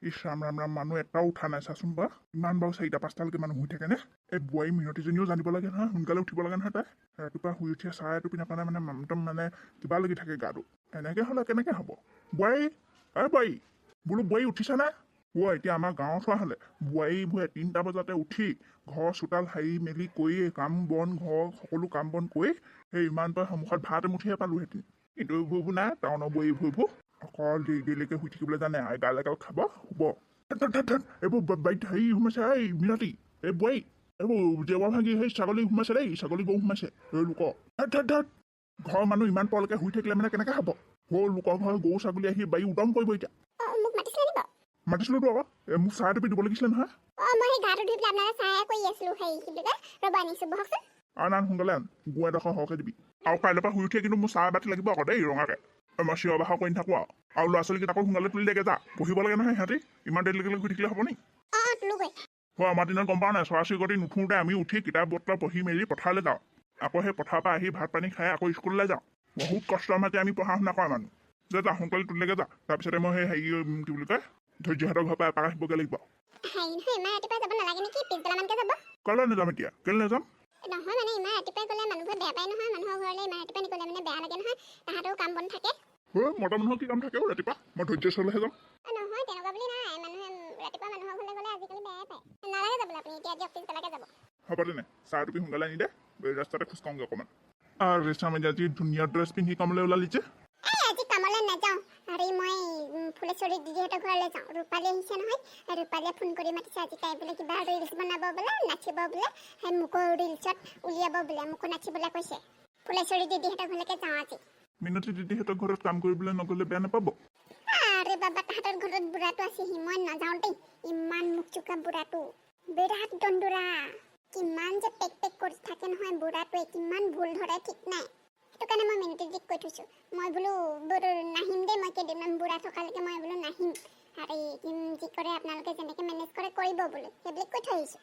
ইছ ৰাম ৰাম ৰাম মানুহ এটাও উঠা নাই চাচোন বা ইমান বাৰু 4টা 5টালৈকে মানুহ শুই থাকে নে এই বোৱাৰী মিনতিজনীও জানিব লাগে নহয় সোনকালে উঠিব লাগে নহয় তাই ৰাতিপুৱা শুই উঠিয়ে চাহ এটুপি নাপালে মানে একদম মানে কিবা লাগি থাকে গাটো এনেকে হ'লে কেনেকে হ'ব বোৱাৰী বোৱাৰী বোলো বোৱাৰী উঠিছানে এতিয়া আমাৰ গাঁৱত হোৱা হ'লে বোৱাৰীবোৰে 3টা বজাতে উঠি ঘৰ চোতাল সাৰি মেলি কৰি কাম বন ঘৰ সকলো কাম বন কৰি সেই ইমান পাৰ সন্মুখত ভাত এমুঠিহে পালোহেঁতেন কিন্তু এইবোৰ নাই টাউনৰ বোৱাৰীবোৰ অকল দেৰিলৈকে শুই থাকিবলৈ জানে গাল এগাল খাব শুব এইবোৰ বাইত হেৰি সোমাইছে এই মিনতি এই বোৱাৰী এইবোৰ জেৱা ভাঙি সেই ছাগলী সোমাইছে দেই ছাগলী গৰু সোমাইছে এই লোকৰ ঘৰৰ মানুহ ইমান পৰলৈকে শুই থাকিলে মানে কেনেকে হ'ব লোকৰ ঘৰৰ গৰু ছাগলী আহি বাৰী উদম কৰিব এতিয়া মাতিছিলোতো আকৌ মোক চাহ এটুপি দিব লাগিছিলে নহয় আন সোনকালে আন গু এডোখৰ সৰহকৈ দিবি আৰু কাইলৈৰ পৰা শুই উঠিয়ে কিন্তু মোৰ চাহ এবাতি লাগিব আকৌ দেই ৰঙাকে মই চিঞৰ বাখৰ কৰি নাথাকো আৰু ল'ৰা ছোৱালীকেইটাকো সোনকালে তুলি দেগে যা পঢ়িব লাগে নহয় সিহঁতি ইমান দেৰিলৈকে শুই থাকিলে হ'ব নি আমাৰ দিনত গম পাওঁ নাই চৰা চিৰিকটি নুঠোঁতে আমি উঠি কিতাপ পত্ৰ পঢ়ি মেলি পথাৰলৈ যাওঁ আকৌ সেই পথাৰৰ পৰা আহি ভাত পানী খাই আকৌ স্কুললৈ যাওঁ বহুত কষ্টৰ মাজে আমি পঢ়া শুনা কৰা মানুহ যা সোনকালে তুলিলেগে যা তাৰপিছতে মই সেই হেৰি কি বুলি কয় ধৈৰ্যহঁতৰ ঘৰৰ পৰা এপাক আহিবগৈ লাগিব কাইলৈ নাযাম এতিয়া কেলৈ নাযাম নহয় মানে ইমান ৰাতিপুৱাই গ'লে মানুহবোৰে বেয়া পায় নহয় মানুহৰ ঘৰলৈ ইমান ৰাতিপুৱাই নিগ'লে মানে বেয়া লাগে নহয় তাহাঁতৰো কাম বন থাকে মতা মানুহৰ কি কাম থাকে ৰাতিপুৱা মই ধৈৰ্য চলেহে যাম নহয় তেনেকুৱা বুলি নাই মানুহে ৰাতিপুৱা মানুহৰ ঘৰলৈ গ'লে আজিকালি বেয়াই পায় নালাগে যাবলৈ আপুনি এতিয়া আজি অফিচ বেলাকে যাব হ'ব তেনে চাহ টুপি সোনকালে আনি দে ৰাস্তাতে খোজকাঢ়োগৈ অকণমান আৰু ৰেচাম আজি ধুনীয়া ড্ৰেছ পিন্ধি কামলৈ ওলালি যে আজি কামলৈ নাযাওঁ আৰু মই ফুলেশ্বৰী দিদিহঁতৰ ঘৰলৈ যাওঁ ৰূপালী আহিছে নহয় ৰূপালীয়ে ফোন কৰি মাতিছে আজি তাই বোলে কিবা ৰিলছ বনাব বোলে নাচিব বোলে সেই মোকো ৰিলছত উলিয়াব বোলে মোকো নাচিবলৈ কৈছে ফুলেশ্বৰী দিদিহঁতৰ ঘৰলৈকে যাওঁ আজি মিনতি দিদিহঁতৰ ঘৰত কাম কৰিবলৈ নগ'লে বেয়া নাপাব আৰে বাবা তাহাঁতৰ ঘৰত বুঢ়াটো আছেহি মই নাযাওঁ দেই ইমান মুখ চুকা বুঢ়াটো বিৰাট দন্দুৰা কিমান যে পেক পেক কৰি থাকে নহয় বুঢ়াটোৱে কিমান ভুল ধৰে ঠিক নাই সেইটো কাৰণে মই মিনতি দিদিক কৈ থৈছোঁ মই বোলো নাহিম দেই মই কেইদিনমান বুঢ়া থকালৈকে মই বোলো নাহিম আৰু যি কৰে আপোনালোকে যেনেকৈ মেনেজ কৰে কৰিব বোলো সেইবিলাক কৈ থৈ আহিছোঁ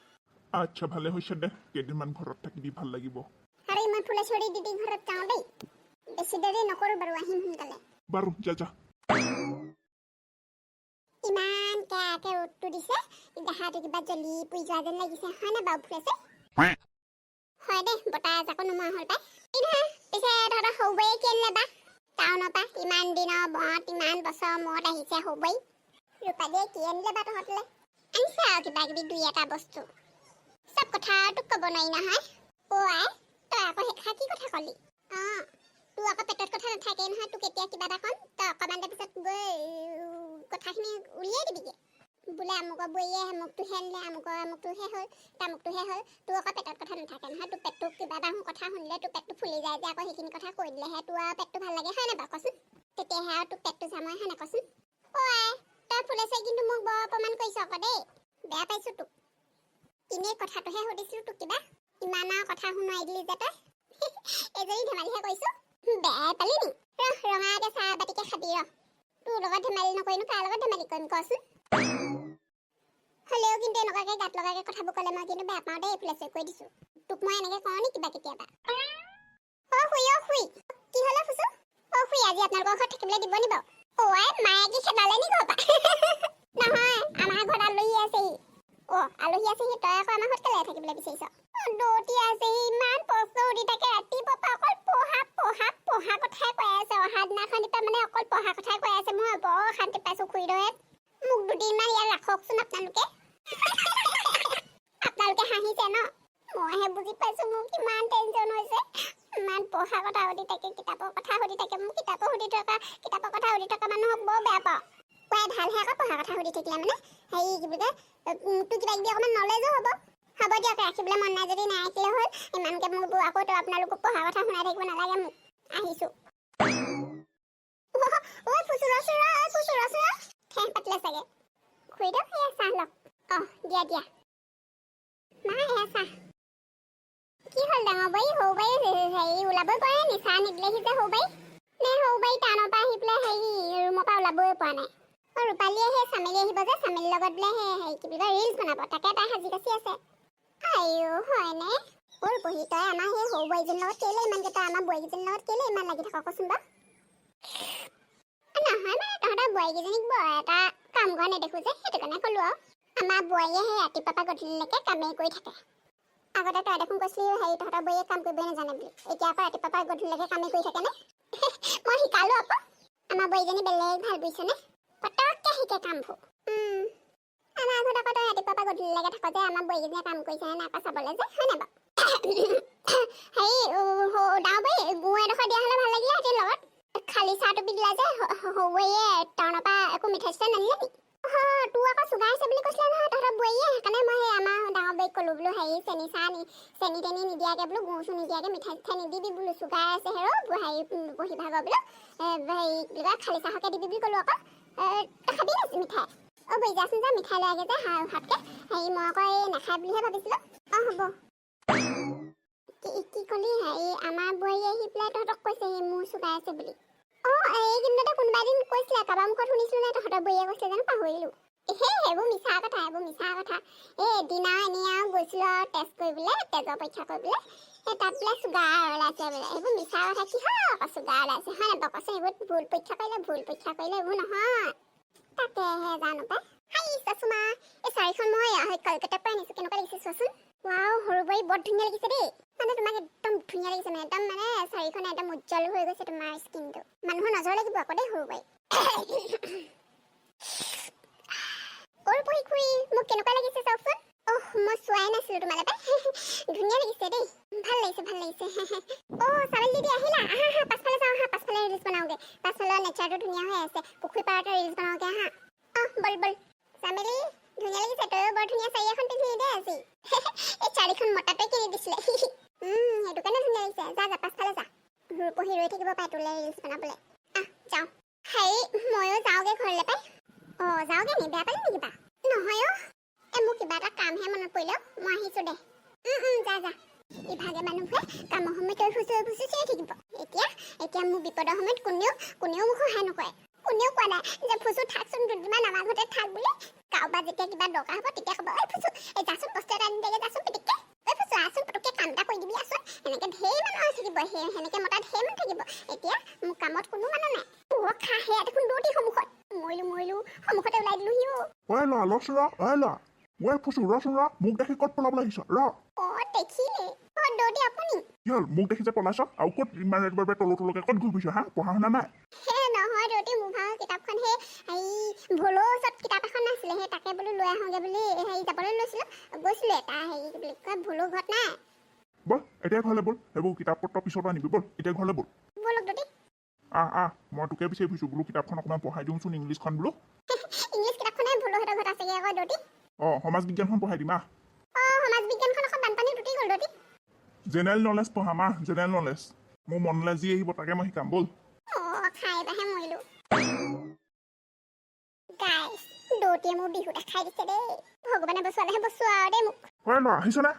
আচ্ছা ভালে হৈছে দে কেইদিনমান ঘৰত থাকিবি ভাল লাগিব আৰু মই ফুলেশ্বৰী দিদিৰ ঘৰত যাওঁ দেই বেছি দেৰি নকৰোঁ বাৰু আহিম সোনকালে বাৰু যা ইমান কেয়াকে ৰ'দটো দিছে দেহাটো কিবা জ্বলি পুৰি যোৱা যেন লাগিছে হয়নে বাৰু ফুলেশ্বৰী হয় দে বতাহ এজাকো নোমোৱা হ'ল পাই পিছে তহঁতৰ সৰুবাৰীয়ে কি আনিলে বা টাউনৰ পৰা ইমান দিনৰ মূৰত ইমান বছৰৰ মূৰত আহিছে সৰুবাৰী ৰূপালীয়ে কি আনিলে বা তহঁতলৈ আনিছে আৰু কিবা কিবি দুই এটা বস্তু চব কথা তোক ক'ব নোৱাৰি নহয় তই আকৌ সেইষাৰ কি কথা ক'লি তোৰ আকৌ পেটত কথা নাথাকেই নহয় তোক এতিয়া কিবা এটা ক'ম তই অকণমান দেৰি পিছত গৈ কথাখিনি উলিয়াই দিবিগৈ বোলে আমুকৰ বৈয়ে আমুকটোহে আনিলে আমুকটোহে হ'ল তামুকটোহে হ'ল তোৰ আকৌ পেটত কথা নাথাকে নহয় তোৰ পেটটো কিবা এটা কথা শুনিলে তোৰ পেটটো ফুলি যায় যে আকৌ সেইখিনি কথা কৈ দিলেহে তোৰ আৰু পেটটো ভাল লাগে হয় নাই বাৰু কচোন তেতিয়াহে আৰু তোৰ পেটটো জাময় হয় নাই কচোন তই ফুলেশ্বৰী কিন্তু মোক বৰ অপমান কৰিছ আকৌ দেই বেয়া পাইছোঁ তোক এনেই কথাটোহে সুধিছিলোঁ তোক কিবা ইমান আৰু কথা শুনাই দিলি যে তই এজনী ধেমালিহে কৰিছোঁ বেয়াই পালি নি ৰঙাকৈ চাহ বাতিকে খাবি তোৰ লগত ধেমালি নকৰিনো কাৰ লগত ধেমালি কৰিম কচোন হ'লেও কিন্তু এনেকুৱাকৈ গাত লগাকৈ কথাবোৰ ক'লে মই কিন্তু বেয়া পাওঁ দেই ফুলেশ্বৰী কৈ দিছোঁ তোক মই এনেকৈ কওঁ নি কিবা কেতিয়াবা শুই কি হ'লে ফুচু শুই আজি আপোনালোকৰ ঘৰত থাকিবলৈ দিব নি বাৰু মায়ে কি খেদালে নি ঘৰৰ পৰা নহয় আমাৰ ঘৰত আলহী আছেহি আলহী আছেহি তই আকৌ আমাৰ ঘৰত কেলৈ থাকিবলৈ বিচাৰিছ দৌতি আছেহি ইমান প্ৰশ্ন সুধি থাকে ৰাতিপুৱাৰ পৰা অকল পঢ়া কথাই কৈ আছে অহা দিনাখনিৰ পৰা মানে অকল পঢ়া কথাই কৈ আছে মই বৰ অশান্তি পাইছোঁ খুৰীদৰে মোক দুদিনমান ইয়াত ৰাখকচোন আপোনালোকে হাঁহিছে ন মইহে বুজি পাইছোঁ মোৰ কিমান টেনশ্যন হৈছে ইমান পঢ়া কথা সুধি থাকে কিতাপৰ কথা সুধি থাকে মোক কিতাপৰ কথা সুধি থকা মানুহক বৰ বেয়া পাওঁ ভালহে আকৌ পঢ়া কথা সুধি থাকিলে মানে হেৰি কি বুলি কয় তোৰ কিবা কিবি অকণমান নলেজো হ'ব দিয়ক ৰাখিবলৈ মন নাই যদি নাৰাখিলে হ'ল ইমানকৈ মোক আকৌ আপোনালোকক পঢ়া কথা শুনাই থাকিব নালাগে মোক আহিছোঁ ঠেহ পাতিলে চাগে খুৰীদেউ সেয়া চাহ লওক দিয়া নাই এয়া চাহ কি হ'ল ডাঙৰ বাৰী সৰু বাৰী হেৰি ওলাবই পৰা নাই চাহ নিদিলেহি যে সৰু বাৰী নে সৰু বাৰী টাউনৰ পৰা আহি পেলাই হেৰি ৰুমৰ পৰা ওলাবই পৰা নাই ৰূপালীয়ে সেই চামেলি আহিব যে চামেলিৰ লগত বোলে সেই কি বুলি কয় ৰিলছ বনাব তাকে তাই সাজি কাচি আছে হয়নে বহি তই আমাৰ সেই সৰু বোৱাৰীজনীৰ লগত কেলে ইমানকৈ তই আমাৰ বোৱাৰীকেইজনীৰ লগত কেলে ইমান লাগি থাক কচোন বাৰু নহয় মানে তহঁতৰ বোৱাৰীকেইজনীক বৰ এটা কাম কৰা নেদেখো যে সেইটো কাৰণে ক'লো আৰু আমাৰ বোৱাৰীয়ে সেই ৰাতিপুৱাৰ পৰা গধূলিলৈকে কামেই কৰি থাকে আগতে তই দেখোন কৈছিলি হেৰি তহঁতৰ বোৱাৰীয়ে কাম কৰিবই নাজানে বুলি এতিয়া আকৌ ৰাতিপুৱাৰ পৰা গধূলিলৈকে কামেই কৰি থাকেনে মই শিকালো আকৌ আমাৰ বোৱাৰীজনী বেলেগ ভাল বুজিছনে পটককৈ শিকে কামবোৰ আমাৰ ঘৰত আকৌ তই ৰাতিপুৱাৰ পৰা গধূলিলৈকে থাক যে আমাৰ বোৱাৰীজনীয়ে কাম কৰিছেনে নাই পৰা চাবলৈ যে হয় নাই বাৰু হেৰি ডাঙৰ বোৱাৰী গু এডোখৰ দিয়া হ'লে ভাল লাগিলে হেঁতেন লগত খালি চাহটো দিলা যে সৰুৱে টাউনৰ পৰা একো মিঠাই চিঠাই নানিলে নি তোৰ আকৌ চুগাৰ আছে বুলি কৈছিলে নহয় তহঁতৰ বোৱাৰীয়ে সেইকাৰণে মই সেই আমাৰ ডাঙৰ বোৱাৰীক ক'লো বোলো হেৰি চেনি চাহ চেনি তেনি নিদিয়াকৈ বোলো গুৰ চুৰ নিদিয়াকৈ মিঠাই চিঠাই নিদিবি বোলো চুগাৰ আছে হেৰ হেৰি বহি ভাগৰ বোলো হেৰি খালি চাহকে দিবি বুলি ক'লো আকৌ তই খাবি নাই মিঠাই বৈ যাচোন যা মিঠাই লৈ আগে যে হাতকৈ হেৰি মই আকৌ এই নাখায় বুলিহে ভাবিছিলোঁ হ'ব কি ক'লি হেৰি আমাৰ বোৱাৰীয়ে আহি পেলাই তহঁতক কৈছে মোৰ চুগাৰ আছে বুলি এইকেইদিনতে কোনোবা এদিন কৈছিলে কাৰোবাৰ মুখত শুনিছিলোঁ নে তহঁতৰ বোৱাৰীয়ে কৈছে জানো পাহৰিলোঁ সেইবোৰ মিছা কথা এদিন আৰু এনেই আৰু গৈছিলোঁ আৰু টেষ্ট কৰিবলৈ তেজৰ পৰীক্ষা কৰিবলৈ তাত বোলে চুগাৰ ওলাইছে বোলে এইবোৰ মিছা কথা কিহৰ আকৌ চুগাৰ ওলাইছে হয় নাই কৈছে সেইবোৰ ভুল পৰীক্ষা কৰিলে এইবোৰ নহয় তাকেহে জানো পাই হাই চচুমা এই শাড়ীখন মই কলকাতাৰ পৰা আনিছোঁ কেনেকুৱা লাগিছে চোৱাচোন ৱাও সৰু বোৱাৰী বৰ ধুনীয়া লাগিছে দেই মানে তোমাক একদম ধুনীয়া লাগিছে মানে একদম মানে শাড়ীখন একদম উজ্জ্বল হৈ গৈছে তোমাৰ স্কিনটো মানুহৰ নজৰ লাগিব আকৌ দেই সৰু বোৱাৰী খুৰী মোক কেনেকুৱা লাগিছে চাওকচোন মই চোৱাই নাছিলোঁ তোমালে পাই ধুনীয়া লাগিছে দেই ভাল লাগিছে চামেল দিদি আহিলা আহা পাছফালে যাওঁ পাছফালে ৰিলছ বনাওঁগে পাছফালৰ নেচাৰটো ধুনীয়া হৈ আছে পুখুৰী পাৰতে ৰিলছ বনাওঁগে আহা বল চামেলি ধুনীয়া লাগিছে তয়ো বৰ ধুনীয়া শাড়ী এখন পিন্ধি দে আজি এই শাড়ীখন মতাটোৱে কিনি দিছিলে সেইটো কাৰণে ধুনীয়া লাগিছে যা পাছফালে যা পঢ়ি ৰৈ থাকিব পাই তোলে ৰিলছ বনাবলৈ যাওঁ হেৰি ময়ো যাওঁগে ঘৰলৈ পাই যাওঁগে নি বেয়া পালি নেকি বা নহয় মোক কিবা এটা কামহে মনত পৰিলে মই আহিছোঁ দে যা ইভাগে মানুহে কামৰ সময়ত তই ফুচি চিঞৰি থাকিব এতিয়া মোৰ বিপদৰ সময়ত কোনেও মোক সহায় নকৰে কোনেও কোৱা নাই যে ফুচু থাকচোন দুদিনমান আমাৰ ঘৰতে থাক বুলি কাৰোবাৰ যেতিয়া কিবা দৰকাৰ হ'ব তেতিয়া ক'ব ফুচু যাচোন বস্তু এটা আনি দেগে যাচোন পিটিককে ফুচু আচোন পটককৈ কাম এটা কৰি দিবি আচোন এনেকৈ ঢেৰ মানুহ থাকিব সেনেকৈ মতা ঢেৰ মানুহ থাকিব এতিয়া মোৰ কামত কোনো মানুহ নাই খা সেয়া দেখোন দৌৰি সন্মুখত মৰিলো সন্মুখতে ওলাই দিলো ফুচু ৰচোন মোক দেখি ক'ত পলাব লাগিছ দেখিলে দৌৰি আপুনি কি হ'ল মোক দেখি যে পলাইছ আৰু ক'ত ইমান ৰাতিপুৱাৰ তলকে ক'ত ঘূৰি ফুৰিছ পঢ়া শুনা নাই নহয় দৌৰি মোৰ ভাগৰ কিতাপখন সেই ভোলৰ ওচৰত কিতাপ এখন নাছিলে সেই তাকে বোলো লৈ আহোঁগে বুলি হেৰি যাবলৈ গৈছিলোঁ এটা হেৰি বুলি কয় ভোলৰ ঘৰত নাই বল এতিয়া ঘৰলৈ ব'ল সেইবোৰ কিতাপ পত্ৰ পিছত আনিবি ব'ল এতিয়া ঘৰলৈ ব'লক দৌৰি মই তোকে বিচাৰি ফুৰিছোঁ বোলো কিতাপখন অকণমান পঢ়াই দিওঁচোন ইংলিছখন বোলো ইংলিছ কিতাপখনে ভোলহঁতৰ ঘৰত আছেগে আকৌ দৌৰি সমাজ বিজ্ঞানখন পঢ়াই দিম সমাজ বিজ্ঞানখন আকৌ বানপানীত উটি গ'ল দৌৰি জেনেৰেল নলেজ পঢ়াম জেনেৰেল নলেজ মোৰ মনলৈ যি আহিব তাকে মই শিকাম ব'ল খাই বাহে মৰিলো গাইছ দৌতিয়ে মোৰ বিহু দেখাই দিছে দেই ভগৱানে বচোৱালেহে বচোৱা আৰু দেই মোক আহিছ নে